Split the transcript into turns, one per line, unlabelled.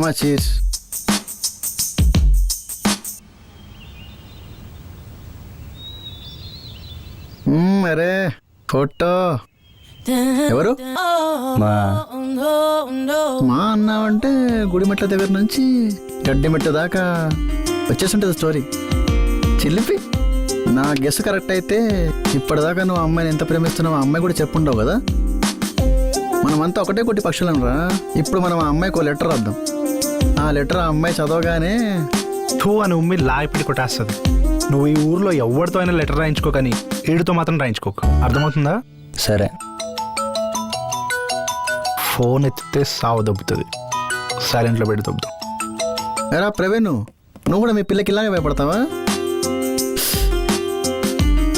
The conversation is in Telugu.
మామా చీజ్. అరే ఫోటో ఎవరు? మా అన్నావంటే గుడిమెట్ల దగ్గర నుంచి గడ్డిమెట్ల దాకా వచ్చేస్తుంటుంది స్టోరీ. చిల్లిపి నా గెస్ కరెక్ట్ అయితే ఇప్పటిదాకా నువ్వు అమ్మాయిని ఎంత ప్రేమిస్తున్నావు అమ్మాయి కూడా చెప్పుండవు కదా. మనమంతా ఒకటే కొట్టి పక్షులను రా. ఇప్పుడు మనం ఆ అమ్మాయికి ఒక లెటర్ రాద్దాం. ఆ లెటర్ ఆ అమ్మాయి చదవగానే
టూ అని ఉమ్మి లాగిపెట్టి కొట్టేస్తుంది. నువ్వు ఈ ఊర్లో ఎవరితో అయినా లెటర్ రాయించుకో, కానీ ఏడుతో మాత్రం రాయించుకోక. అర్థమవుతుందా?
సరే.
ఫోన్ ఎత్తితే సావు దొబ్బుతుంది. సైలెంట్లో పెట్టి దొబ్బుతాం.
ఎరా ప్రవీణ్, నువ్వు కూడా మీ పిల్లకి ఇలాగే భయపడతావా?